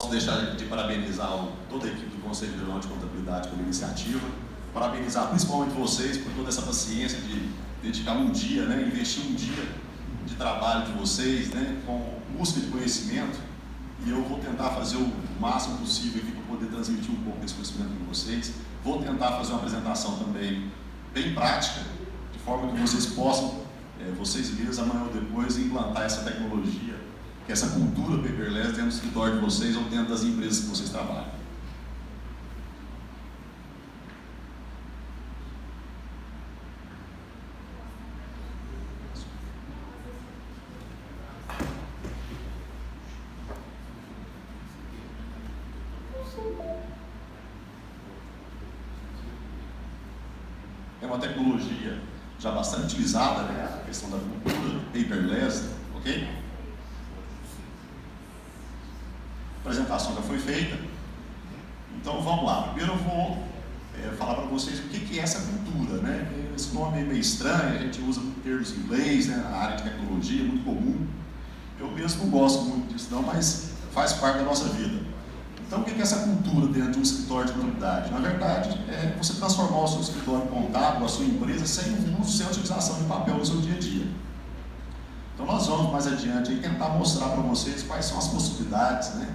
posso deixar de parabenizar toda a equipe do Conselho Federal de Contabilidade pela iniciativa, parabenizar principalmente vocês por toda essa paciência de dedicar um dia, né, investir um dia de trabalho de vocês, né, com busca de conhecimento, e eu vou tentar fazer o máximo possível aqui para poder transmitir um pouco desse conhecimento para vocês. Vou tentar fazer uma apresentação também bem prática, de forma que vocês possam, vocês mesmos, amanhã ou depois, implantar essa tecnologia, que é essa cultura paperless dentro do escritório de vocês ou dentro das empresas que vocês trabalham. É uma tecnologia já bastante utilizada, né? A questão da cultura paperless, ok? A apresentação já foi feita. Então vamos lá. Primeiro eu vou falar para vocês o que é essa cultura, né? Esse nome é meio estranho, a gente usa termos em inglês, né? Na área de tecnologia, é muito comum. Eu mesmo não gosto muito disso não, mas faz parte da nossa vida. Então, o que é essa cultura dentro de um escritório de contabilidade? Na verdade, é você transformar o seu escritório contábil, a sua empresa, sem o uso, sem a utilização de papel no seu dia a dia. Então, nós vamos mais adiante aí tentar mostrar para vocês quais são as possibilidades, né?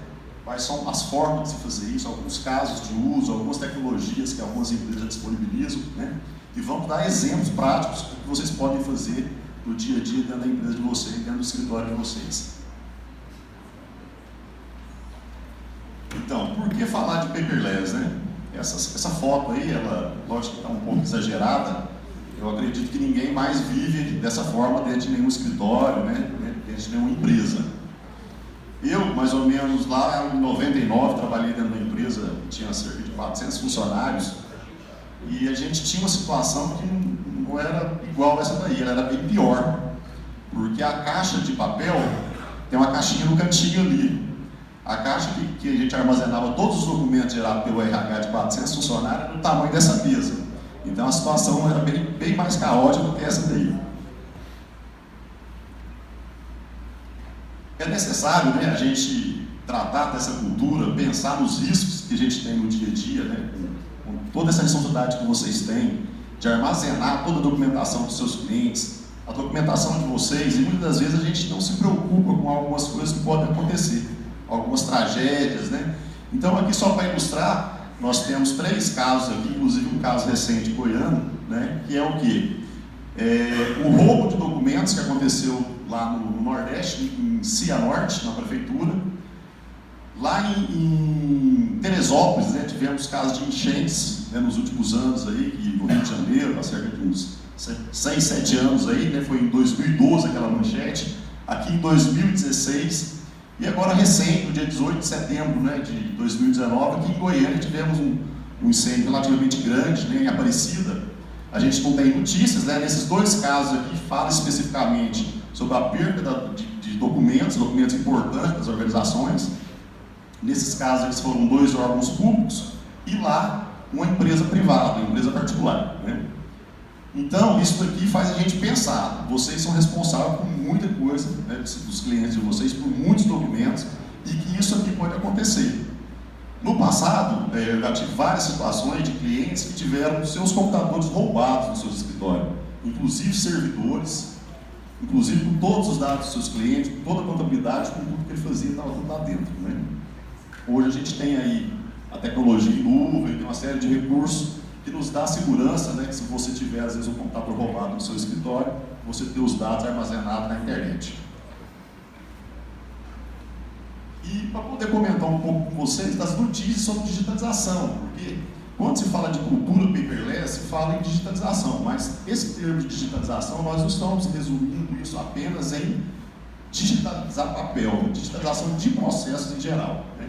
Quais são as formas de se fazer isso, alguns casos de uso, algumas tecnologias que algumas empresas disponibilizam, né? E vamos dar exemplos práticos do que vocês podem fazer no dia a dia dentro da empresa de vocês, dentro do escritório de vocês. Então, por que falar de paperless, né? Essa foto aí, ela, lógico que está um pouco exagerada. Eu acredito que ninguém mais vive dessa forma dentro de nenhum escritório, né? Dentro de nenhuma empresa. Eu, mais ou menos, lá em 99, trabalhei dentro da empresa, tinha cerca de 400 funcionários, e a gente tinha uma situação que não era igual a essa daí, ela era bem pior, porque a caixa de papel tem uma caixinha no cantinho ali. A caixa que a gente armazenava todos os documentos gerados pelo RH de 400 funcionários no tamanho dessa mesa. Então a situação era bem mais caótica do que essa daí. É necessário, né, a gente tratar dessa cultura, pensar nos riscos que a gente tem no dia a dia, né, com toda essa responsabilidade que vocês têm de armazenar toda a documentação dos seus clientes, a documentação de vocês, e muitas das vezes a gente não se preocupa com algumas coisas que podem acontecer. Algumas tragédias, né? Então aqui só para ilustrar, nós temos 3 casos aqui, inclusive um caso recente goiano, né? Que é o quê? O roubo de documentos que aconteceu lá no Nordeste, em Cianorte, na prefeitura. Lá em Teresópolis, né? Tivemos casos de enchentes, né, nos últimos anos aí, que no Rio de Janeiro, há cerca de uns 6, 7 anos aí, né? Foi em 2012 aquela manchete, aqui em 2016. E agora recente, no dia 18 de setembro, né, de 2019, aqui em Goiânia tivemos um incêndio relativamente grande, né, em Aparecida. A gente não tem notícias, né, nesses 2 casos aqui fala especificamente sobre a perda de documentos importantes das organizações. Nesses casos eles foram 2 órgãos públicos e lá uma empresa privada, uma empresa particular, né? Então, isso daqui faz a gente pensar, vocês são responsáveis por muita coisa, né, dos clientes de vocês, por muitos documentos, e que isso aqui pode acontecer. No passado, eu já tive várias situações de clientes que tiveram seus computadores roubados nos seus escritórios, inclusive servidores, inclusive com todos os dados dos seus clientes, com toda a contabilidade, com tudo que ele fazia lá dentro, né? Hoje a gente tem aí a tecnologia em nuvem, tem uma série de recursos que nos dá segurança, né, que se você tiver, às vezes, um computador roubado no seu escritório, você ter os dados armazenados na internet. E para poder comentar um pouco com vocês das notícias sobre digitalização, porque quando se fala de cultura paperless, se fala em digitalização, mas esse termo de digitalização, nós não estamos resumindo isso apenas em digitalizar papel, digitalização de processos em geral, né?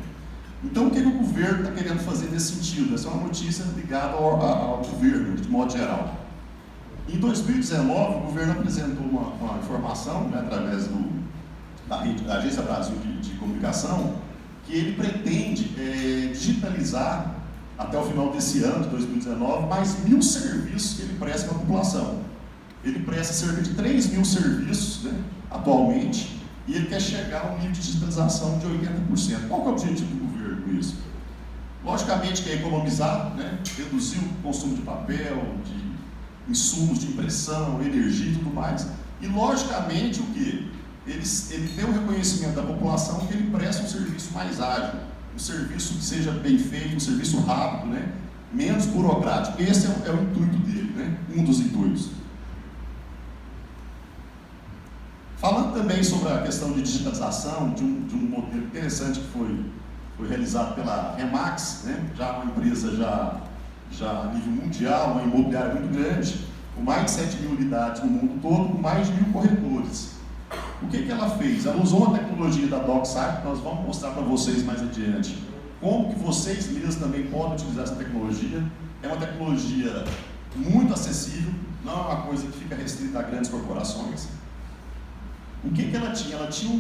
Então, o que o governo está querendo fazer nesse sentido? Essa é uma notícia ligada ao governo, de modo geral. Em 2019, o governo apresentou uma informação, né, através da Agência Brasil de Comunicação, que ele pretende digitalizar, até o final desse ano, de 2019, mais 1.000 serviços que ele presta para a população. Ele presta cerca de 3.000 serviços, né, atualmente, e ele quer chegar a um nível de digitalização de 80%. Qual que é o objetivo do governo? com isso? Logicamente que é economizar, né? Reduzir o consumo de papel, de insumos de impressão, energia e tudo mais. E logicamente o que? Ele tem um reconhecimento da população que ele presta um serviço mais ágil, um serviço que seja bem feito, um serviço rápido, né? Menos burocrático. Esse é o intuito dele, né? Um dos intuitos. Falando também sobre a questão de digitalização, de um modelo interessante que foi realizado pela Remax, né? Já uma empresa já a nível mundial, uma imobiliária muito grande, com mais de 7 mil unidades no mundo todo, com mais de 1.000 corretores. O que ela fez? Ela usou uma tecnologia da DocSite, que nós vamos mostrar para vocês mais adiante. Como que vocês mesmos também podem utilizar essa tecnologia. É uma tecnologia muito acessível, não é uma coisa que fica restrita a grandes corporações. O que ela tinha? Ela tinha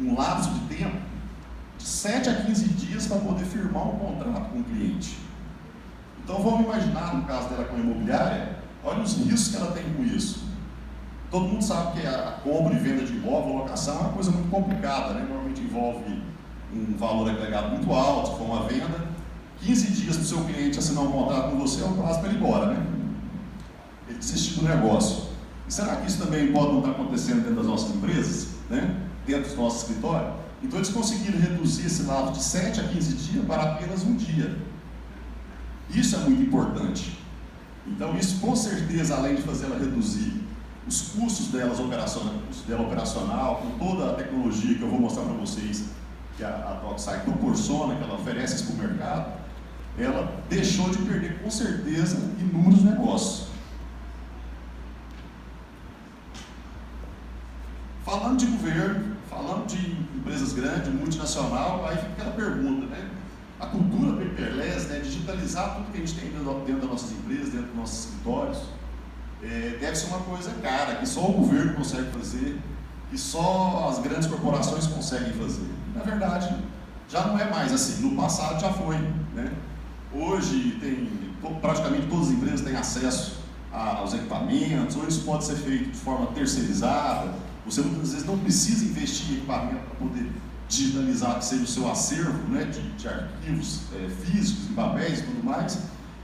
um lapso de tempo de 7 a 15 dias para poder firmar um contrato com o cliente. Então vamos imaginar, no caso dela com a imobiliária, olha os riscos que ela tem com isso. Todo mundo sabe que a compra e venda de imóvel, locação, é uma coisa muito complicada, né? Normalmente envolve um valor agregado muito alto, se for uma venda. 15 dias para o seu cliente assinar um contrato com você é o prazo para ele ir embora, né? Ele desistir do negócio. E será que isso também pode não estar acontecendo dentro das nossas empresas, né? Dentro do nosso escritório? Então eles conseguiram reduzir esse lapso de 7 a 15 dias para apenas um dia. Isso é muito importante. Então isso com certeza, além de fazer ela reduzir os custos dela operacional, com toda a tecnologia que eu vou mostrar para vocês, que a DocSite proporciona, que ela oferece isso para o mercado, ela deixou de perder com certeza inúmeros negócios. Falando de governo, falando de empresas grandes, multinacional, aí fica aquela pergunta, né? A cultura paperless, né? Digitalizar tudo que a gente tem dentro das nossas empresas, dentro dos nossos escritórios, deve ser uma coisa cara, que só o governo consegue fazer, que só as grandes corporações conseguem fazer. Na verdade, já não é mais assim. No passado já foi, né? Hoje praticamente todas as empresas têm acesso aos equipamentos, ou isso pode ser feito de forma terceirizada. Você muitas vezes não precisa investir em equipamento para poder digitalizar, que seja o seu acervo, né, de arquivos físicos, em papéis e tudo mais.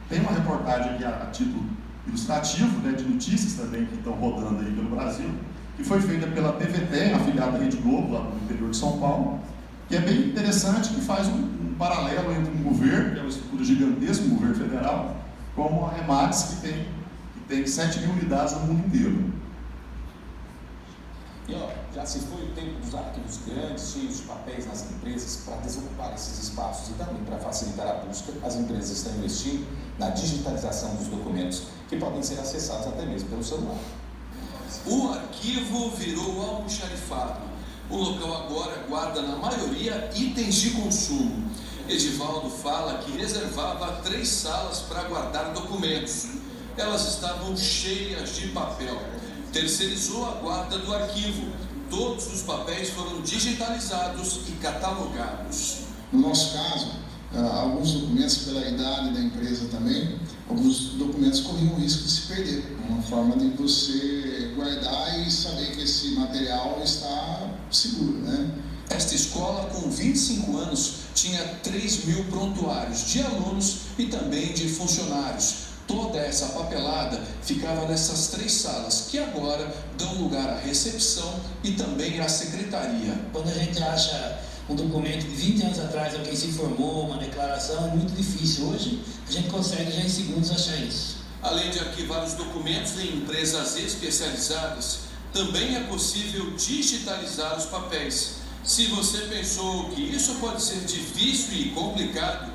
Tem uma reportagem aqui a título ilustrativo, né, de notícias também que estão rodando aí pelo Brasil, que foi feita pela TVT, afiliada da Rede Globo, lá no interior de São Paulo, que é bem interessante, que faz um paralelo entre um governo, que é uma estrutura gigantesca, um governo federal, como a Remax, que tem 7 mil unidades no mundo inteiro. E já se foi o tempo dos arquivos grandes, cheios de papéis nas empresas. Para desocupar esses espaços e também para facilitar a busca, as empresas estão investindo na digitalização dos documentos, que podem ser acessados até mesmo pelo celular. O arquivo virou almoxarifado. O local agora guarda, na maioria, itens de consumo. Edivaldo fala que reservava 3 salas para guardar documentos. Elas estavam cheias de papel. Terceirizou a guarda do arquivo. Todos os papéis foram digitalizados e catalogados. No nosso caso, alguns documentos, pela idade da empresa também, alguns documentos corriam o risco de se perder. Uma forma de você guardar e saber que esse material está seguro, né? Esta escola, com 25 anos, tinha 3.000 prontuários de alunos e também de funcionários. Toda essa papelada ficava nessas 3 salas, que agora dão lugar à recepção e também à secretaria. Quando a gente acha um documento de 20 anos atrás, alguém se formou, uma declaração, é muito difícil. Hoje, a gente consegue já em segundos achar isso. Além de arquivar os documentos em empresas especializadas, também é possível digitalizar os papéis. Se você pensou que isso pode ser difícil e complicado,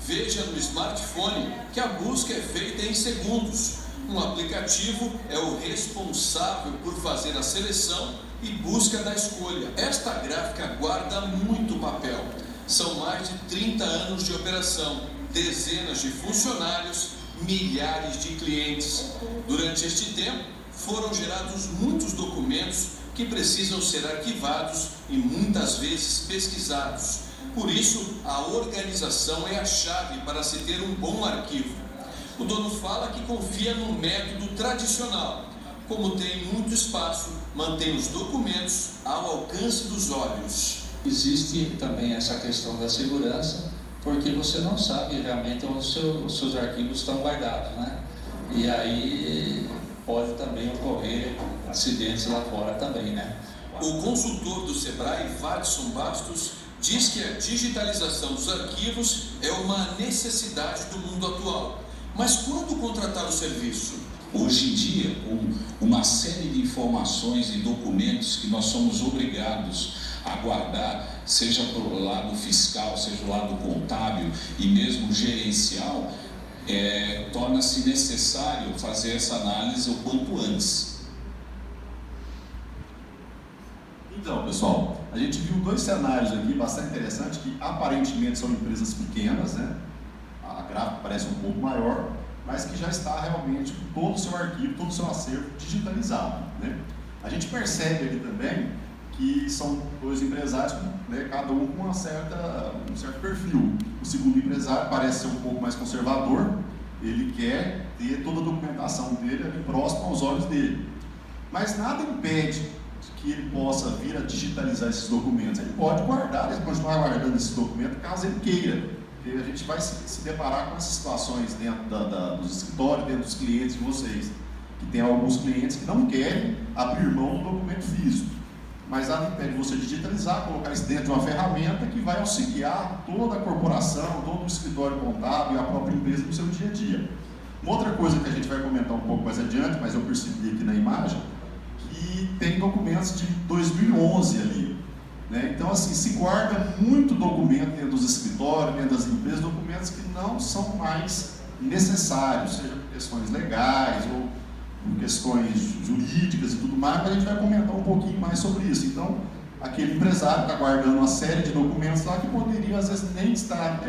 veja no smartphone que a busca é feita em segundos. Um aplicativo é o responsável por fazer a seleção e busca da escolha. Esta gráfica guarda muito papel. São mais de 30 anos de operação, dezenas de funcionários, milhares de clientes. Durante este tempo, foram gerados muitos documentos que precisam ser arquivados e muitas vezes pesquisados. Por isso, a organização é a chave para se ter um bom arquivo. O dono fala que confia no método tradicional. Como tem muito espaço, mantém os documentos ao alcance dos olhos. Existe também essa questão da segurança, porque você não sabe realmente onde os seus arquivos estão guardados, né? E aí pode também ocorrer acidentes lá fora também, né? O consultor do Sebrae, Vadson Bastos, diz que a digitalização dos arquivos é uma necessidade do mundo atual. Mas quando contratar o serviço? Hoje em dia, uma série de informações e documentos que nós somos obrigados a guardar, seja pelo lado fiscal, seja do lado contábil e mesmo gerencial, torna-se necessário fazer essa análise o quanto antes. Então, pessoal, a gente viu dois cenários aqui bastante interessantes que aparentemente são empresas pequenas, né? A gráfica parece um pouco maior, mas que já está realmente com todo o seu arquivo, todo o seu acervo digitalizado, né? A gente percebe aqui também que são dois empresários, né, cada um com um certo perfil. O segundo empresário parece ser um pouco mais conservador, ele quer ter toda a documentação dele ali próximo aos olhos dele. Mas nada impede que ele possa vir a digitalizar esses documentos. Ele pode guardar, ele continuar guardando esses documentos caso ele queira. Porque a gente vai se deparar com essas situações dentro dos escritórios, dentro dos clientes de vocês. Que tem alguns clientes que não querem abrir mão do documento físico. Mas nada impede você digitalizar, colocar isso dentro de uma ferramenta que vai auxiliar toda a corporação, todo o escritório contábil e a própria empresa no seu dia a dia. Uma outra coisa que a gente vai comentar um pouco mais adiante, mas eu percebi aqui na imagem, que tem documentos de 2011 ali, né? Então, assim, se guarda muito documento dentro dos escritórios, dentro das empresas, documentos que não são mais necessários, seja por questões legais ou por questões jurídicas e tudo mais, mas a gente vai comentar um pouquinho mais sobre isso. Então, aquele empresário está guardando uma série de documentos lá que poderiam, às vezes, nem estar,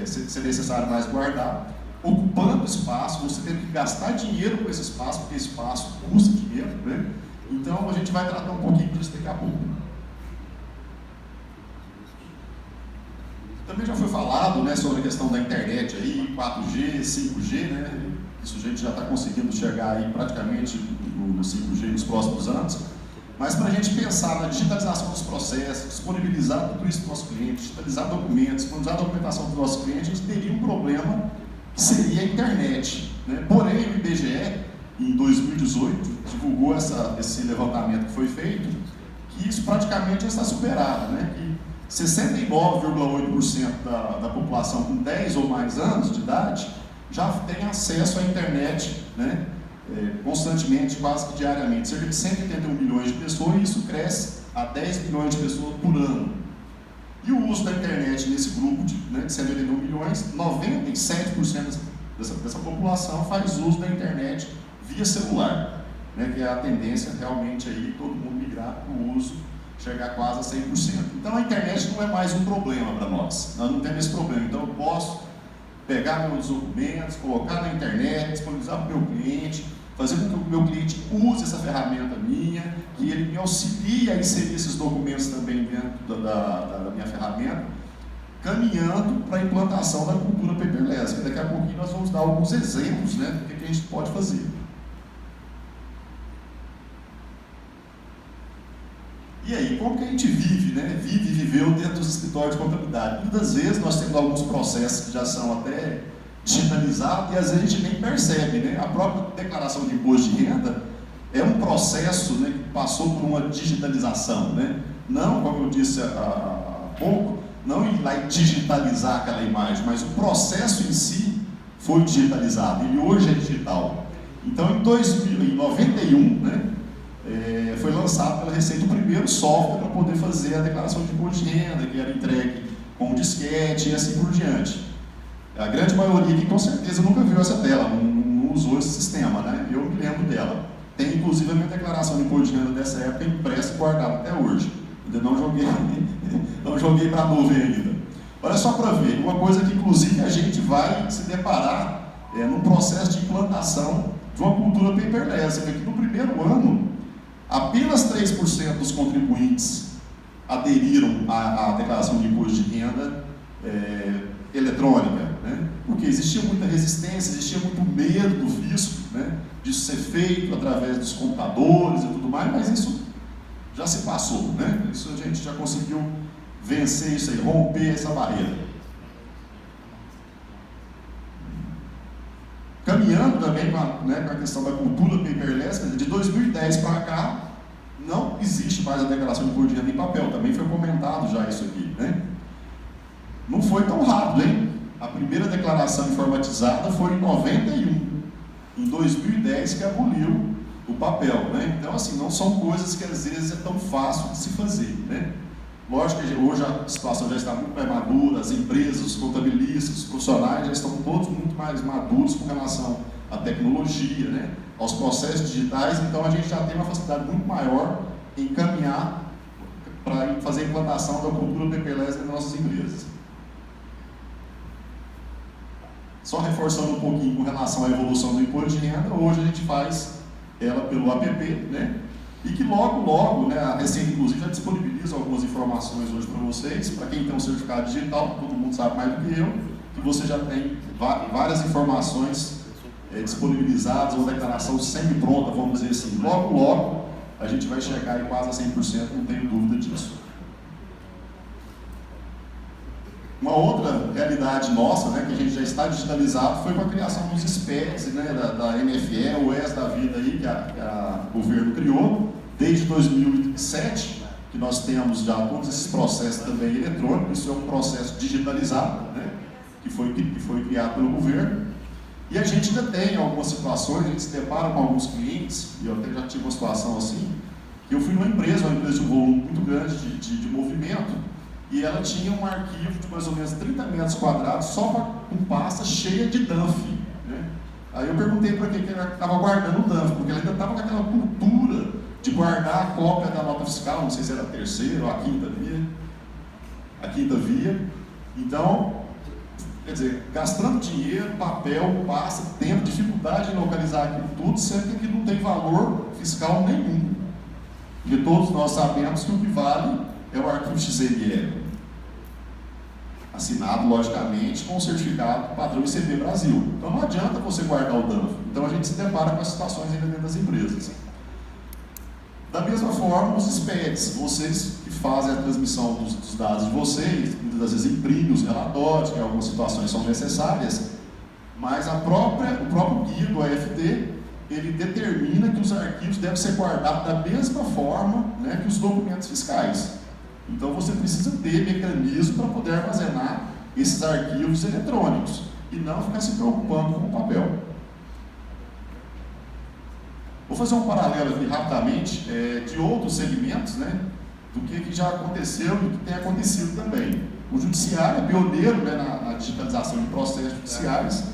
ser necessário mais guardar, ocupando espaço, você tendo que gastar dinheiro com esse espaço, porque esse espaço custa dinheiro, né? Então, a gente vai tratar um pouquinho disso daqui a pouco. Também já foi falado, né, sobre a questão da internet aí, 4G, 5G, né? Isso a gente já está conseguindo chegar aí praticamente no 5G nos próximos anos. Mas para a gente pensar na digitalização dos processos, disponibilizar tudo isso para os nossos clientes, digitalizar documentos, disponibilizar a documentação dos nossos clientes, a gente teria um problema que seria a internet, né? Porém, o IBGE, em 2018, divulgou esse levantamento que foi feito, que isso praticamente já está superado, né? Que 69,8% da população com 10 ou mais anos de idade já tem acesso à internet, né, constantemente, quase que diariamente. Cerca de 181 milhões de pessoas, e isso cresce a 10 milhões de pessoas por ano. E o uso da internet nesse grupo de 181 milhões, 97% dessa população faz uso da internet via celular, né, que é a tendência realmente aí todo mundo migrar para o uso, chegar quase a 100%. Então a internet não é mais um problema para nós não temos esse problema. Então eu posso pegar meus documentos, colocar na internet, disponibilizar para o meu cliente, fazer com que o meu cliente use essa ferramenta minha, que ele me auxilie a inserir esses documentos também dentro da minha ferramenta, caminhando para a implantação da cultura paperless. Daqui a pouquinho nós vamos dar alguns exemplos, né, do que a gente pode fazer. E aí, como que a gente vive, né? Viveu dentro dos escritórios de contabilidade. Muitas vezes nós temos alguns processos que já são até digitalizados e às vezes a gente nem percebe, né? A própria declaração de imposto de renda é um processo, né, que passou por uma digitalização, né? Não, como eu disse há pouco, não ir lá e digitalizar aquela imagem, mas o processo em si foi digitalizado, ele hoje é digital. Então, em 91, né? Foi lançado pela Receita o primeiro software para poder fazer a declaração de imposto de renda, que era entregue com disquete e assim por diante. A grande maioria aqui com certeza nunca viu essa tela, não usou esse sistema, né? Eu me lembro dela. Tem inclusive a minha declaração de imposto de renda dessa época impressa e guardada até hoje. Ainda não joguei para a nuvem ainda. Olha só para ver, uma coisa que inclusive a gente vai se deparar num processo de implantação de uma cultura paperless. Aqui no primeiro ano, apenas 3% dos contribuintes aderiram à declaração de imposto de renda eletrônica, né? Porque existia muita resistência, existia muito medo do fisco, né, disso ser feito através dos computadores e tudo mais, mas isso já se passou, né? Isso a gente já conseguiu vencer isso aí, romper essa barreira. Caminhando também com a questão da cultura paperless, de 2010 para cá, não existe mais a declaração de imposto de renda em papel, também foi comentado já isso aqui, né? Não foi tão rápido, hein? A primeira declaração informatizada foi em 91, em 2010 que aboliu o papel, né? Então, assim, não são coisas que às vezes é tão fácil de se fazer, né? Lógico que hoje a situação já está muito mais madura, as empresas, os contabilistas, os profissionais já estão todos muito mais maduros com relação à tecnologia, né? Aos processos digitais, então a gente já tem uma facilidade muito maior em caminhar para fazer a implantação da cultura paperless nas nossas empresas. Só reforçando um pouquinho com relação à evolução do imposto de renda, hoje a gente faz ela pelo app, né? E que logo, né, a Receita inclusive já disponibiliza algumas informações hoje para vocês, para quem tem um certificado digital, todo mundo sabe mais do que eu, que você já tem várias informações disponibilizadas, uma declaração semi-pronta, vamos dizer assim. Logo, a gente vai chegar em quase a 100%, não tenho dúvida disso. Uma outra realidade nossa, né, que a gente já está digitalizado, foi com a criação dos SPEDs, né, da MFE, o ES da vida aí, que o governo criou, desde 2007, que nós temos já todos esses processos também eletrônicos, isso é um processo digitalizado, né, que foi criado pelo governo. E a gente ainda tem algumas situações, a gente se depara com alguns clientes, e eu até já tive uma situação assim, que eu fui numa empresa de um volume muito grande de movimento, e ela tinha um arquivo de mais ou menos 30 metros quadrados só com pasta cheia de DANF, né? Aí eu perguntei para quem ela estava guardando o DANF, porque ela ainda estava com aquela cultura de guardar a cópia da nota fiscal, não sei se era a terceira ou a quinta via. Então, quer dizer, gastando dinheiro, papel, pasta, tempo, dificuldade em localizar aquilo tudo, sendo que aquilo não tem valor fiscal nenhum. Porque todos nós sabemos que o que vale é o arquivo XML, assinado, logicamente, com o certificado padrão ICB Brasil. Então não adianta você guardar o DANF. Então a gente se depara com as situações ainda dentro das empresas. Da mesma forma, os SPEDs, vocês que fazem a transmissão dos dados de vocês, muitas vezes imprimem os relatórios, que algumas situações são necessárias, mas o próprio guia do AFD, ele determina que os arquivos devem ser guardados da mesma forma, né, que os documentos fiscais. Então você precisa ter mecanismo para poder armazenar esses arquivos eletrônicos e não ficar se preocupando com o papel. Vou fazer um paralelo aqui rapidamente de outros segmentos, né, do que já aconteceu e do que tem acontecido também. O judiciário é pioneiro, né, na digitalização de processos judiciais.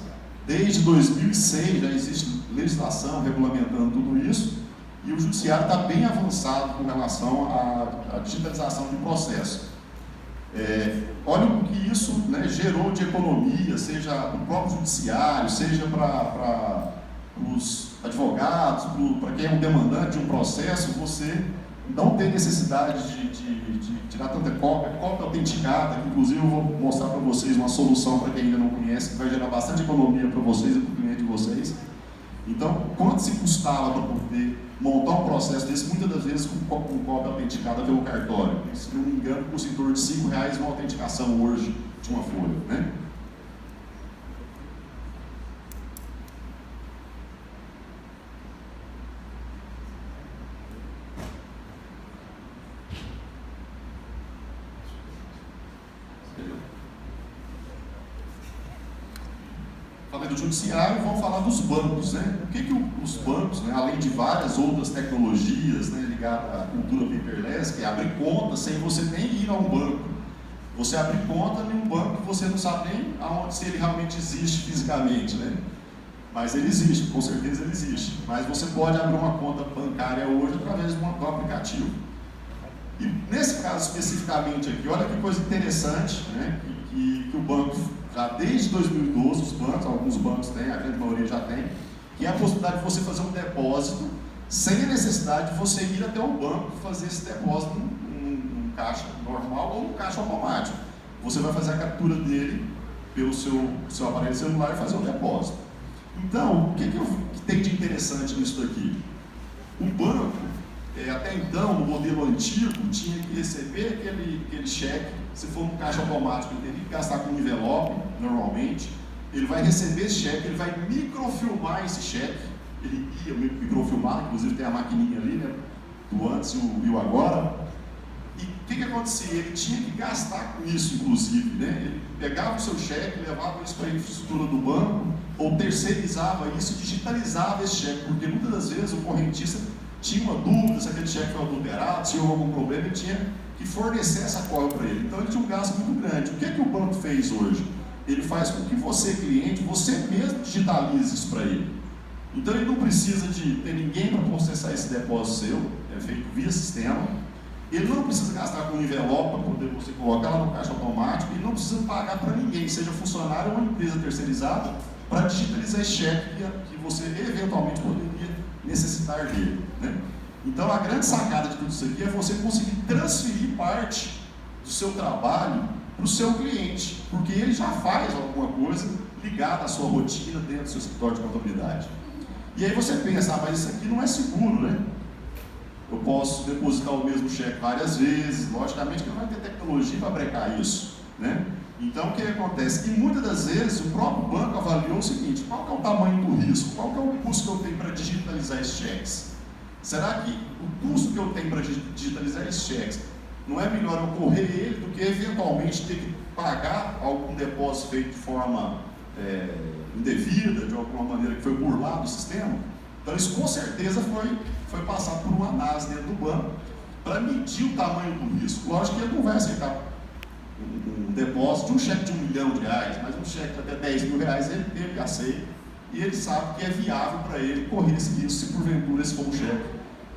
Desde 2006 já existe legislação regulamentando tudo isso. E o judiciário está bem avançado com relação à digitalização de processo. Olha o que isso, né, gerou de economia, seja para o próprio judiciário, seja para os advogados, para quem é um demandante de um processo, você não tem necessidade de tirar tanta cópia autenticada, que inclusive eu vou mostrar para vocês uma solução para quem ainda não conhece, que vai gerar bastante economia para vocês e para o cliente de vocês. Então, quanto se custava para poder montar um processo desse, muitas das vezes com cópia autenticada pelo cartório? Se não me engano, custa em torno de R$5 uma autenticação hoje de uma folha, né? Falei do judiciário, vamos falar dos bancos, né? O que os bancos, né, além de várias outras tecnologias, né, ligadas à cultura paperless, que é abrir conta sem você nem ir a um banco. Você abre conta em um banco que você não sabe nem se ele realmente existe fisicamente, né? Mas ele existe, com certeza ele existe. Mas você pode abrir uma conta bancária hoje através de um aplicativo. E nesse caso especificamente aqui, olha que coisa interessante, né, que o banco, já desde 2012, os bancos, alguns bancos têm, a grande maioria já tem, que é a possibilidade de você fazer um depósito sem a necessidade de você ir até o banco fazer esse depósito num caixa normal ou num caixa automático. Você vai fazer a captura dele pelo seu aparelho celular e fazer o depósito. Então, o que tem de interessante nisso daqui? O banco, até então, no modelo antigo, tinha que receber aquele cheque. Se for no caixa automático, ele tem que gastar com envelope, normalmente. Ele vai receber esse cheque, ele vai microfilmar esse cheque. Ele ia microfilmar, inclusive tem a maquininha ali, né? Do antes e o agora. E o que acontecia? Ele tinha que gastar com isso, inclusive, né? Ele pegava o seu cheque, levava isso para a infraestrutura do banco, ou terceirizava isso, digitalizava esse cheque, porque muitas das vezes o correntista tinha uma dúvida se aquele cheque foi adulterado, se houve algum problema, ele tinha que fornecer essa cópia para ele. Então ele tinha um gasto muito grande. O que o banco fez hoje? Ele faz com que você, cliente, você mesmo digitalize isso para ele. Então ele não precisa de ter ninguém para processar esse depósito seu, é feito via sistema. Ele não precisa gastar com envelope para poder você colocar lá no caixa automático, ele não precisa pagar para ninguém, seja funcionário ou uma empresa terceirizada, para digitalizar esse cheque que você eventualmente poderia necessitar dele, né? Então a grande sacada de tudo isso aqui é você conseguir transferir parte do seu trabalho para o seu cliente, porque ele já faz alguma coisa ligada à sua rotina dentro do seu escritório de contabilidade. E aí você pensa, mas isso aqui não é seguro, né? Eu posso depositar o mesmo cheque várias vezes, logicamente que não vai ter tecnologia para brecar isso, né? Então o que acontece? Que muitas das vezes o próprio banco avaliou o seguinte: qual que é o tamanho do risco? Qual que é o custo que eu tenho para digitalizar esses cheques? Será que o custo que eu tenho para digitalizar esses cheques não é melhor eu correr ele do que eventualmente ter que pagar algum depósito feito de forma indevida, de alguma maneira que foi burlado o sistema? Então isso com certeza foi passado por uma análise dentro do banco para medir o tamanho do risco. Lógico que ele não vai aceitar um depósito de um cheque de R$1 milhão, mas um cheque de até R$10 mil ele aceita, e ele sabe que é viável para ele correr esse risco se porventura esse for um cheque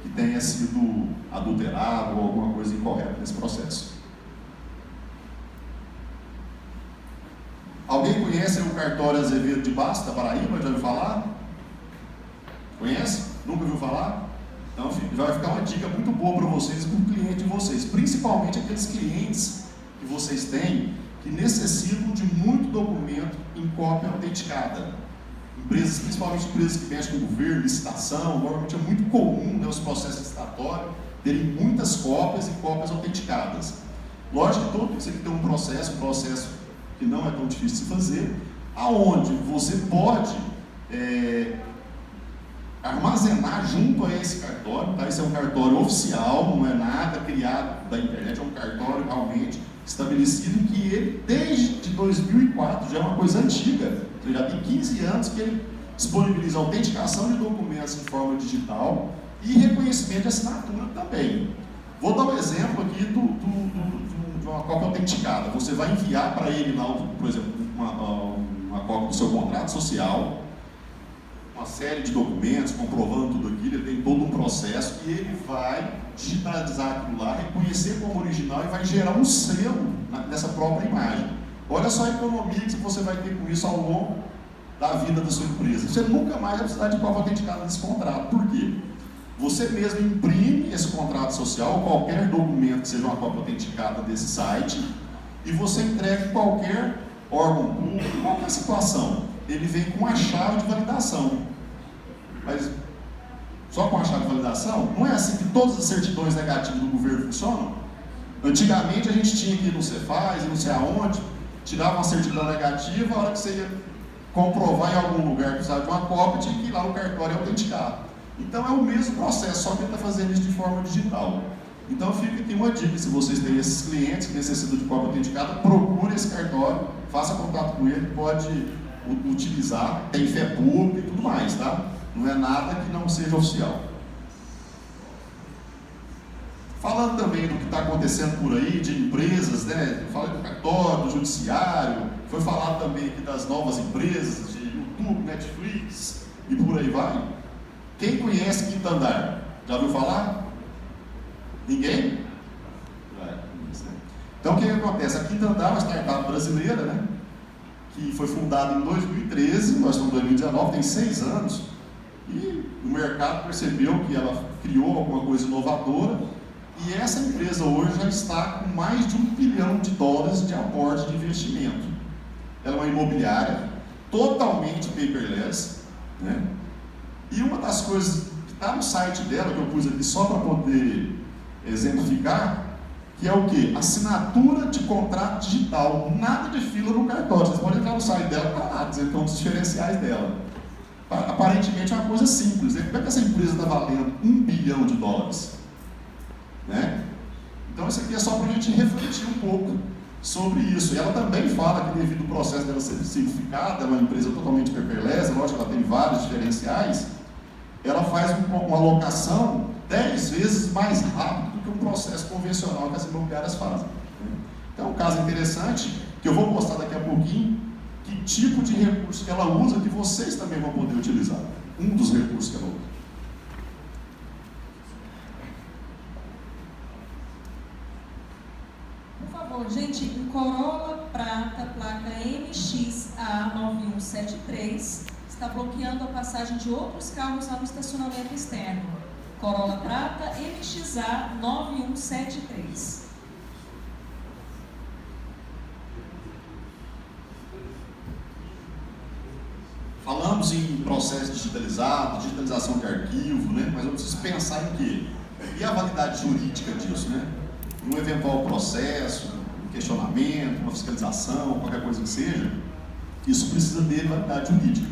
que tenha sido adulterado ou alguma coisa incorreta nesse processo. Alguém conhece o cartório Azevedo de Bastos, da Paraíba? Já ouviu falar? Conhece? Nunca ouviu falar? Então vai ficar uma dica muito boa para vocês e para o cliente de vocês, principalmente aqueles clientes que vocês têm que necessitam de muito documento em cópia autenticada. Empresas, principalmente empresas que mexem com governo, licitação, normalmente é muito comum, né, os processos licitatórios terem muitas cópias e cópias autenticadas. Lógico que todo isso aqui tem um processo que não é tão difícil de fazer, aonde você pode armazenar junto a esse cartório, tá? Esse é um cartório oficial, não é nada criado da internet, é um cartório realmente estabelecido que ele, desde 2004, já é uma coisa antiga, já tem 15 anos que ele disponibiliza autenticação de documentos em forma digital e reconhecimento de assinatura também. Vou dar um exemplo aqui de uma cópia autenticada. Você vai enviar para ele, por exemplo, uma cópia do seu contrato social, uma série de documentos comprovando tudo aquilo, ele tem todo um processo e ele vai digitalizar aquilo lá, reconhecer como original e vai gerar um selo nessa própria imagem. Olha só a economia que você vai ter com isso ao longo da vida da sua empresa. Você nunca mais vai precisar de cópia autenticada desse contrato. Por quê? Você mesmo imprime esse contrato social, qualquer documento que seja uma cópia autenticada desse site, e você entrega em qualquer órgão público, qualquer situação. Ele vem com a chave de validação. Mas só com a chave de validação? Não é assim que todas as certidões negativas do governo funcionam? Antigamente a gente tinha que ir no Cefaz, não sei aonde, tirava uma certidão negativa, a hora que você ia comprovar em algum lugar que precisava de uma cópia, tinha que ir lá no cartório e autenticar. Então é o mesmo processo, só que ele está fazendo isso de forma digital. Então fica aqui uma dica: se vocês têm esses clientes que necessitam de cópia autenticada, procure esse cartório, faça contato com ele, pode utilizar, tem fé pública e tudo mais, tá? Não é nada que não seja oficial. Falando também do que está acontecendo por aí, de empresas, né? Falei do cartório, do judiciário, foi falado também aqui das novas empresas, de YouTube, Netflix e por aí vai. Quem conhece Quinto Andar? Já ouviu falar? Ninguém? Então o que acontece? A Quinto Andar é uma startup brasileira, né? Que foi fundada em 2013, nós estamos em 2019, tem 6 anos, e o mercado percebeu que ela criou alguma coisa inovadora, e essa empresa hoje já está com mais de $1 bilhão de aporte de investimento. Ela é uma imobiliária totalmente paperless, né? E uma das coisas que está no site dela, que eu pus aqui só para poder exemplificar, que é o quê? Assinatura de contrato digital, nada de fila no cartório. Vocês podem entrar no site dela para lá, dizer que são os diferenciais dela. Aparentemente é uma coisa simples, né? Como é que essa empresa está valendo $1 bilhão? Né? Então isso aqui é só para a gente refletir um pouco sobre isso. E ela também fala que devido ao processo dela ser simplificado, é uma empresa totalmente paperless, lógico que ela tem vários diferenciais, ela faz uma alocação 10 vezes mais rápido do que um processo convencional que as imobiliárias fazem. Então é um caso interessante, que eu vou mostrar daqui a pouquinho, que tipo de recurso que ela usa, que vocês também vão poder utilizar. Um dos recursos que ela usa. Por favor, gente, um Corolla prata, placa MXA9173, está bloqueando a passagem de outros carros lá no estacionamento externo. Corolla prata MXA9173. Falamos em processo digitalizado, digitalização de arquivo, né? Mas eu preciso pensar em quê? E a validade jurídica disso, né? Um eventual processo, um questionamento, uma fiscalização, qualquer coisa que seja, isso precisa ter validade jurídica.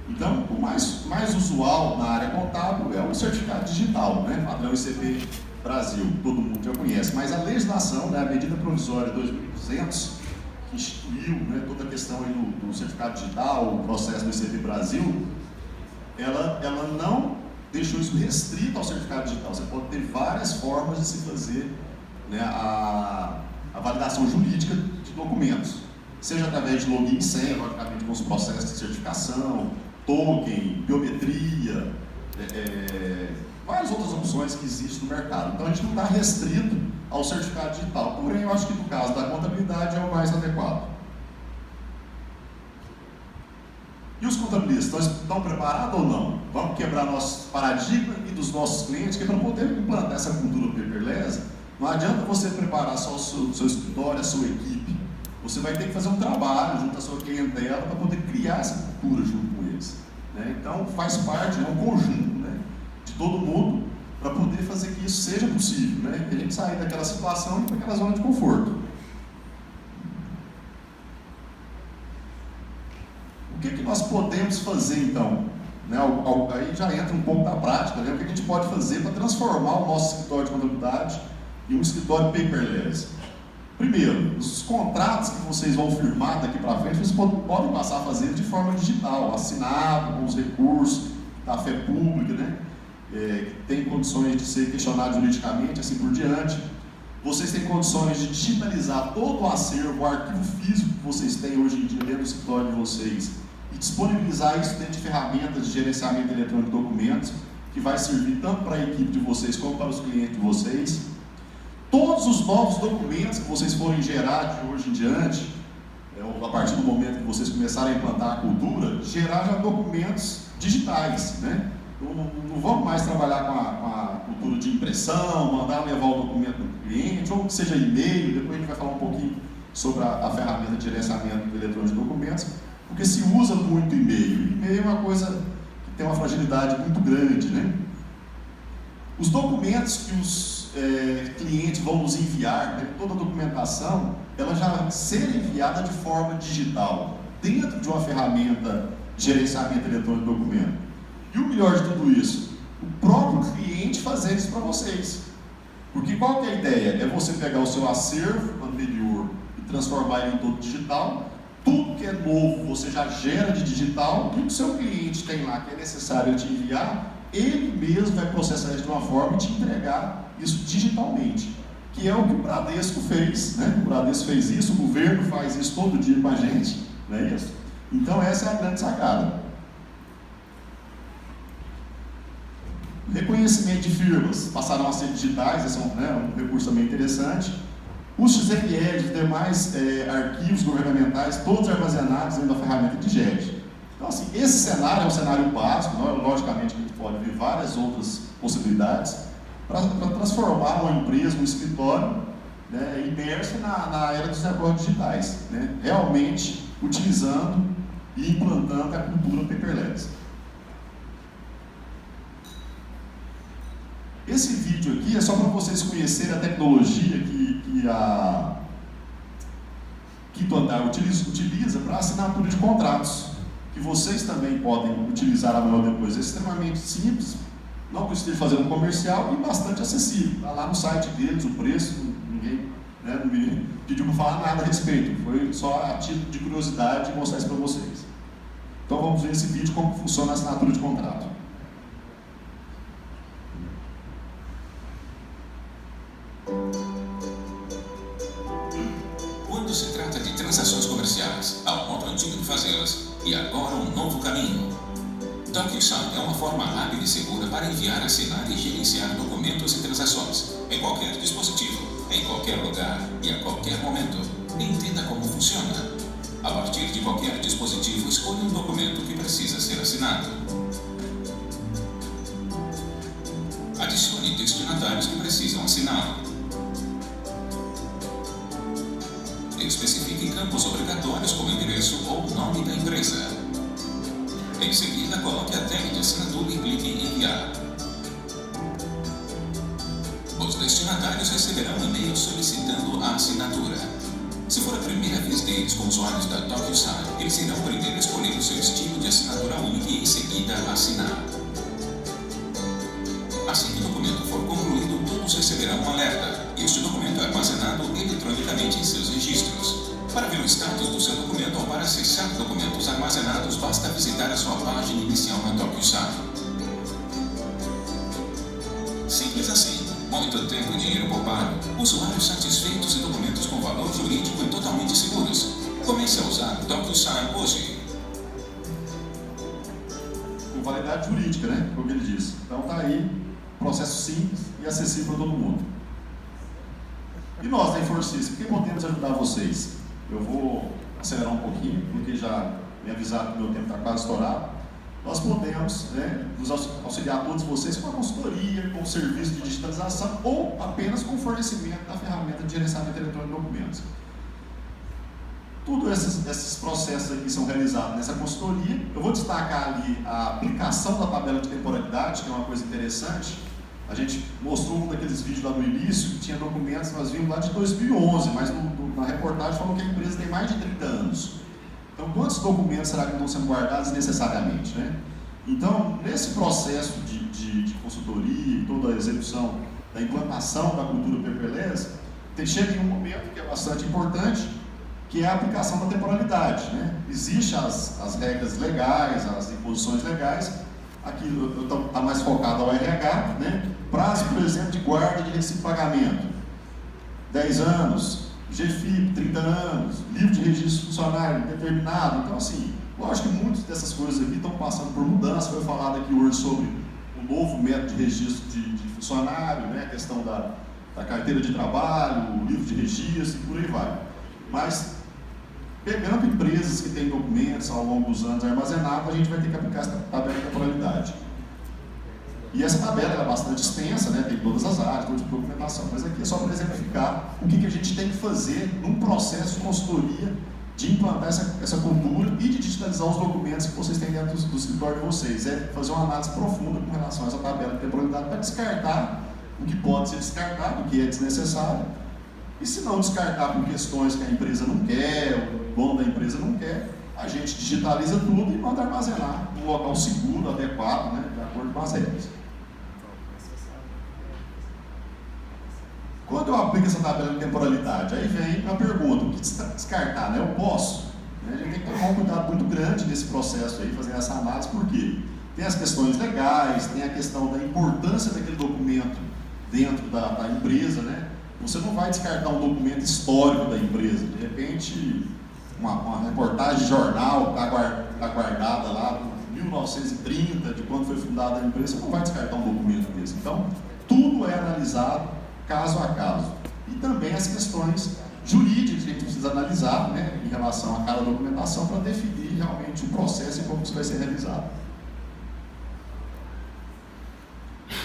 Então, o mais usual na área contábil é o certificado digital, né? Padrão ICP Brasil, todo mundo já conhece. Mas a legislação, né, a medida provisória 2200, que instituiu, né, toda a questão aí do certificado digital, o processo do ICP Brasil, ela não deixou isso restrito ao certificado digital. Você pode ter várias formas de se fazer, né, a validação jurídica de documentos, seja através de login e senha, logicamente com os processos de certificação, token, biometria, várias outras opções que existem no mercado. Então a gente não está restrito ao certificado digital, porém eu acho que no caso da contabilidade é o mais adequado. E os contabilistas estão preparados ou não? Vamos quebrar nosso paradigma e dos nossos clientes, que para poder implantar essa cultura paperless, não adianta você preparar só o seu escritório, a sua equipe. Você vai ter que fazer um trabalho junto à sua clientela para poder criar essa cultura junto com eles. Né? Então faz parte, é um conjunto, né, de todo mundo para poder fazer que isso seja possível, né? E a gente sair daquela situação e para aquela zona de conforto. O que nós podemos fazer então? Né? Aí já entra um pouco da prática, né? O que a gente pode fazer para transformar o nosso escritório de contabilidade em um escritório paperless? Primeiro, os contratos que vocês vão firmar daqui para frente, vocês podem passar a fazer de forma digital, assinado, com os recursos da fé pública, né? Que tem condições de ser questionado juridicamente, assim por diante. Vocês têm condições de digitalizar todo o acervo, o arquivo físico que vocês têm hoje em dia dentro do escritório de vocês e disponibilizar isso dentro de ferramentas de gerenciamento eletrônico de documentos, que vai servir tanto para a equipe de vocês como para os clientes de vocês. Todos os novos documentos que vocês forem gerar de hoje em diante, a partir do momento que vocês começarem a implantar a cultura, gerar já documentos digitais, né? Não vamos mais trabalhar com a cultura de impressão, mandar levar o documento para o cliente, ou que seja e-mail. Depois a gente vai falar um pouquinho sobre a ferramenta de gerenciamento eletrônico de documentos, porque se usa muito e-mail. E-mail é uma coisa que tem uma fragilidade muito grande, né? Os documentos que os clientes vão nos enviar, né, toda a documentação, ela já ser enviada de forma digital, dentro de uma ferramenta de gerenciamento eletrônico de documento. E o melhor de tudo isso, o próprio cliente fazer isso para vocês. Porque qual que é a ideia? É você pegar o seu acervo anterior e transformar ele em todo digital. Tudo que é novo você já gera de digital, e o que o seu cliente tem lá que é necessário te enviar, ele mesmo vai processar isso de uma forma e te entregar isso digitalmente. Que é o que o Bradesco fez, né? O Bradesco fez isso, o governo faz isso todo dia com a gente, não é isso? Então essa é a grande sacada. Reconhecimento de firmas passarão a ser digitais, esse é um recurso também interessante. Os XML e demais arquivos governamentais, todos armazenados dentro da ferramenta de GED. Então, assim, esse cenário é um cenário básico, logicamente que a gente pode ver várias outras possibilidades para transformar uma empresa, um escritório, né, imerso na era dos negócios digitais, né, realmente utilizando e implantando a cultura paperless. Esse vídeo aqui é só para vocês conhecerem a tecnologia que a Quinto Andar utiliza para assinatura de contratos, que vocês também podem utilizar amanhã ou depois. É extremamente simples, não precisa fazer um comercial e bastante acessível. Está lá no site deles, o preço, ninguém, né, não me pediu para falar nada a respeito, foi só a título de curiosidade mostrar isso para vocês. Então vamos ver esse vídeo, como funciona a assinatura de contrato. Quando se trata de transações comerciais, há um modo antigo de fazê-las e agora um novo caminho. DocuSign é uma forma rápida e segura para enviar, assinar e gerenciar documentos e transações em qualquer dispositivo, em qualquer lugar e a qualquer momento. Entenda como funciona. A partir de qualquer dispositivo, escolha um documento que precisa ser assinado. Adicione destinatários que precisam assiná-lo. Especifique campos obrigatórios como endereço ou nome da empresa. Em seguida, coloque a tag de assinatura e clique em enviar. Os destinatários receberão um e-mail solicitando a assinatura. Se for a primeira vez deles como usuários da DocuSign, eles irão primeiro escolher o seu estilo de assinatura única e em seguida assinar. Assim que o documento for concluído, todos receberão um alerta. Este documento é armazenado eletronicamente em seus registros. Para ver o status do seu documento ou para acessar documentos armazenados, basta visitar a sua página inicial na DocuSign. Simples assim. Muito tempo e dinheiro poupado, usuários satisfeitos e documentos com valor jurídico e totalmente seguros. Comece a usar DocuSign hoje. Com validade jurídica, né? Como ele disse. Então está aí, processo simples e acessível para todo mundo. E nós da InforSys, o que podemos ajudar vocês? Eu vou acelerar um pouquinho, porque já me avisaram que o meu tempo está quase estourado. Nós podemos, né, nos auxiliar todos vocês com a consultoria, com o serviço de digitalização ou apenas com o fornecimento da ferramenta de gerenciamento eletrônico de documentos. Todos esses processos aqui são realizados nessa consultoria. Eu vou destacar ali a aplicação da tabela de temporalidade, que é uma coisa interessante. A gente mostrou um daqueles vídeos lá no início, que tinha documentos, nós vimos lá de 2011, mas na reportagem falou que a empresa tem mais de 30 anos. Então, quantos documentos será que estão sendo guardados necessariamente, né? Então, nesse processo de consultoria e toda a execução da implantação da cultura paperless, chega em um momento que é bastante importante, que é a aplicação da temporalidade, né? Existem as regras legais, as imposições legais, aqui está mais focado ao RH, né? Prazo, por exemplo, de guarda de recibo de pagamento, 10 anos, GFIP, 30 anos, livro de registro funcionário determinado. Então, assim, lógico que muitas dessas coisas aqui estão passando por mudança. Foi falado aqui hoje sobre o novo método de registro de funcionário, né? A questão da carteira de trabalho, o livro de registro e por aí vai. Mas, pegando empresas que têm documentos ao longo dos anos armazenados, a gente vai ter que aplicar essa tabela de temporalidade. E essa tabela é bastante extensa, né? Tem todas as áreas, toda a documentação, mas aqui é só para exemplificar o que a gente tem que fazer num processo de consultoria de implantar essa cultura e de digitalizar os documentos que vocês têm dentro do escritório de vocês. É fazer uma análise profunda com relação a essa tabela de temporalidade para descartar o que pode ser descartado, o que é desnecessário, e se não descartar por questões que a empresa não quer, o dono da empresa não quer, a gente digitaliza tudo e manda armazenar num local seguro, adequado, né? De acordo com as regras. Quando eu aplico essa tabela de temporalidade, aí vem a pergunta, o que descartar, né? Eu posso? A gente tem que tomar um cuidado muito grande nesse processo aí, fazer essa análise, porque tem as questões legais, tem a questão da importância daquele documento dentro da empresa, né? Você não vai descartar um documento histórico da empresa, de repente uma reportagem de jornal está guardada lá de 1930, de quando foi fundada a empresa, você não vai descartar um documento desse. Então, tudo é analisado caso a caso. E também as questões jurídicas que a gente precisa analisar, né, em relação a cada documentação para definir realmente o processo e como isso vai ser realizado.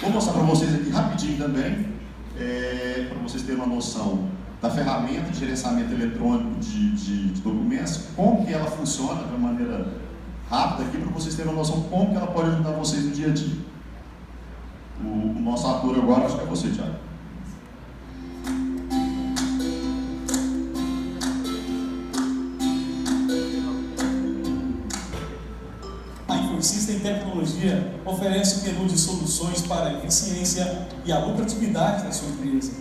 Vou mostrar para vocês aqui rapidinho também, para vocês terem uma noção da ferramenta de gerenciamento eletrônico de documentos, como que ela funciona de uma maneira rápida aqui, para vocês terem uma noção de como que ela pode ajudar vocês no dia a dia. O nosso ator agora, acho que é você, Thiago. A InfoSystem Tecnologia oferece um menu de soluções para a eficiência e a lucratividade da sua empresa.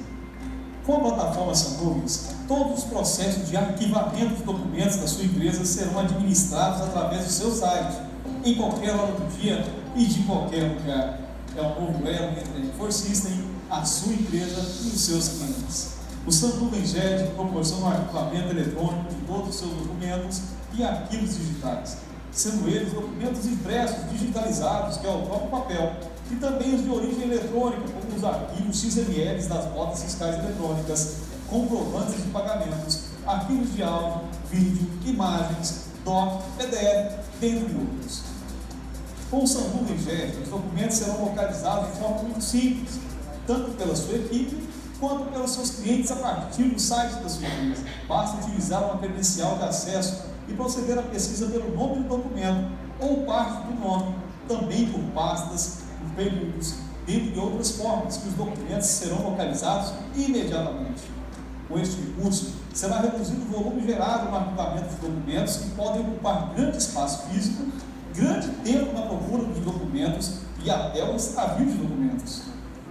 Com a plataforma Sanuvens, todos os processos de arquivamento de documentos da sua empresa serão administrados através do seu site, em qualquer hora do dia e de qualquer lugar. É um novo elo entre a InfoSystem, a sua empresa e os seus clientes. O Sanuvens GED proporciona um arquivamento eletrônico de todos os seus documentos e arquivos digitais, sendo eles documentos impressos, digitalizados, que é o próprio papel, e também os de origem eletrônica, como os arquivos XML das notas fiscais eletrônicas, comprovantes de pagamentos, arquivos de áudio, vídeo, imagens, doc, PDF, dentre outros. Com o Sanuvens GED, os documentos serão localizados de forma muito simples, tanto pela sua equipe, quanto pelos seus clientes a partir do site da sua empresa. Basta utilizar uma credencial de acesso e proceder à pesquisa pelo nome do documento ou parte do nome, também por pastas, por períodos, dentre outras formas que os documentos serão localizados imediatamente. Com este recurso, será reduzido o volume gerado no arquivamento de documentos que podem ocupar grande espaço físico, grande tempo na procura de documentos e até o extravio de documentos.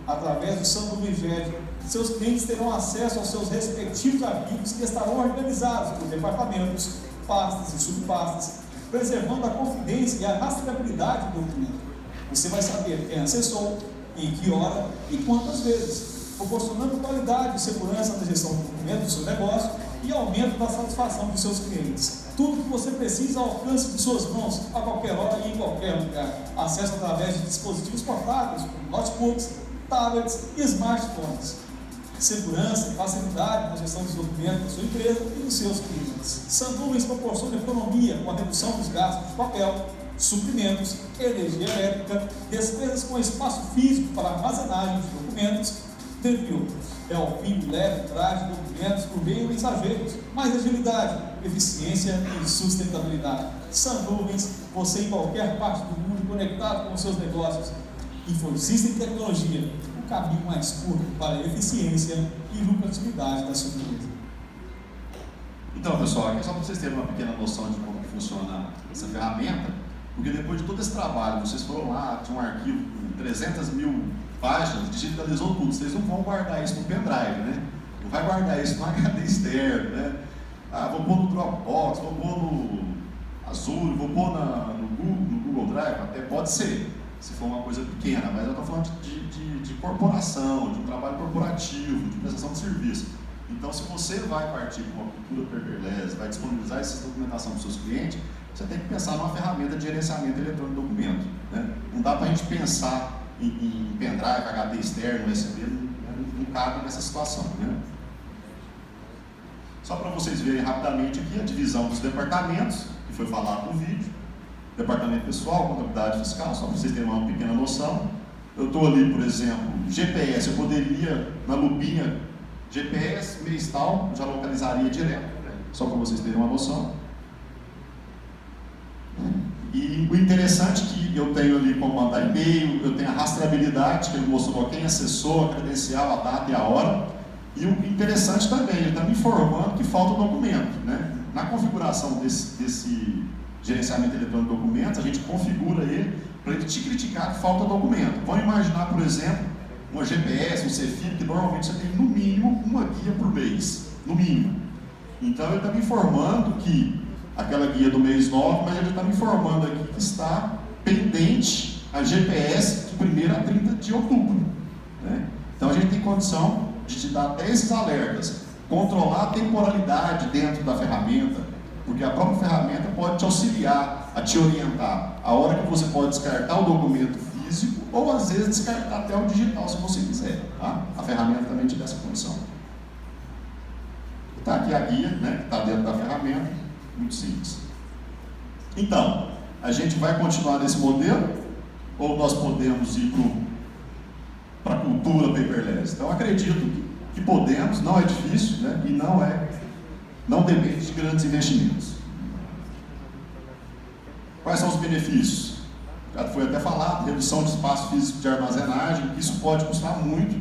Através do Sanuvens GED, seus clientes terão acesso aos seus respectivos arquivos que estarão organizados por departamentos, pastas e subpastas, preservando a confidência e a rastreabilidade do documento. Você vai saber quem acessou, em que hora e quantas vezes, proporcionando qualidade e segurança na gestão do documento do seu negócio e aumento da satisfação de seus clientes. Tudo que você precisa ao alcance de suas mãos, a qualquer hora e em qualquer lugar. Acesso através de dispositivos portáteis, como notebooks, tablets e smartphones. Segurança e facilidade na gestão dos documentos da sua empresa e dos seus clientes. Sanuvens proporciona economia com a redução dos gastos de papel, suprimentos, energia elétrica, despesas com espaço físico para armazenagem de documentos, dentre outros. É o fim do leve trás de documentos por meio mensageiros, mais agilidade, eficiência e sustentabilidade. Sanuvens, você em qualquer parte do mundo conectado com os seus negócios. InfoSystem Tecnologia, o caminho mais curto para a eficiência e lucratividade da sua empresa. Então, pessoal, aqui é só para vocês terem uma pequena noção de como funciona essa ferramenta, porque depois de todo esse trabalho, vocês foram lá, tinha um arquivo com 300 mil páginas, digitalizou tudo, vocês não vão guardar isso no pendrive, né? Não vai guardar isso no HD externo, né? Ah, vou pôr no Dropbox, vou pôr no Azure, vou pôr no Google Drive, até pode ser, se for uma coisa pequena, mas eu estou falando de corporação, de um trabalho corporativo, de prestação de serviço. Então, se você vai partir com uma cultura paperless, vai disponibilizar essa documentação para os seus clientes, você tem que pensar numa ferramenta de gerenciamento eletrônico de documento, né? Não dá para a gente pensar em pendrive, HD externo, USB, não cabe nessa situação, né? Só para vocês verem rapidamente aqui a divisão dos departamentos, que foi falado no vídeo. Departamento pessoal, contabilidade fiscal, só para vocês terem uma pequena noção. Eu estou ali, por exemplo, GPS, eu poderia, na lupinha, GPS, mês tal, já localizaria direto, né? Só para vocês terem uma noção. E o interessante é que eu tenho ali como mandar e-mail, eu tenho a rastreabilidade, que ele mostrou quem acessou, a credencial, a data e a hora. E o interessante também, ele está me informando que falta o documento, né? Na configuração desse gerenciamento eletrônico de documentos, a gente configura ele para ele te criticar que falta documento. Vamos imaginar, por exemplo, uma GPS, um CFIP, que normalmente você tem no mínimo uma guia por mês, no mínimo. Então ele está me informando que aquela guia do mês 9, mas ele está me informando aqui que está pendente a GPS de 1º a 30 de outubro. Né? Então a gente tem condição de te dar até esses alertas, controlar a temporalidade dentro da ferramenta, porque a própria ferramenta pode te auxiliar a te orientar a hora que você pode descartar o documento físico ou às vezes descartar até o digital se você quiser. Tá? A ferramenta também te dá essa condição. Está aqui a guia, né, que está dentro da ferramenta, muito simples. Então, a gente vai continuar nesse modelo ou nós podemos ir para a cultura paperless? Então, acredito que podemos, não é difícil, né, e não depende de grandes investimentos. Quais são os benefícios? já foi até falado, redução de espaço físico de armazenagem, isso pode custar muito,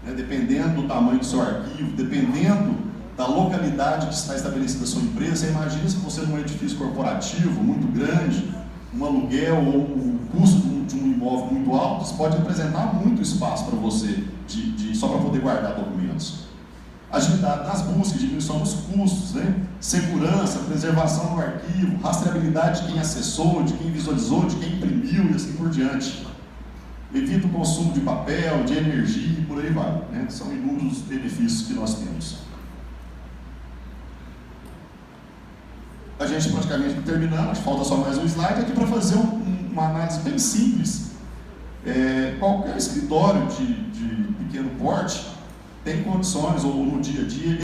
né, dependendo do tamanho do seu arquivo, dependendo da localidade que está estabelecida a sua empresa. Você imagina se você num edifício corporativo muito grande, um aluguel ou o custo de um imóvel muito alto, isso pode representar muito espaço para você, só para poder guardar documentos. Agilidade nas buscas, diminuição dos custos, né? Segurança, preservação do arquivo, rastreabilidade de quem acessou, de quem visualizou, de quem imprimiu e assim por diante. Evita o consumo de papel, de energia e por aí vai, né? São inúmeros benefícios que nós temos. A gente praticamente terminando, acho que falta só mais um slide aqui para fazer uma análise bem simples. Qualquer escritório de pequeno porte tem condições, ou no dia a dia,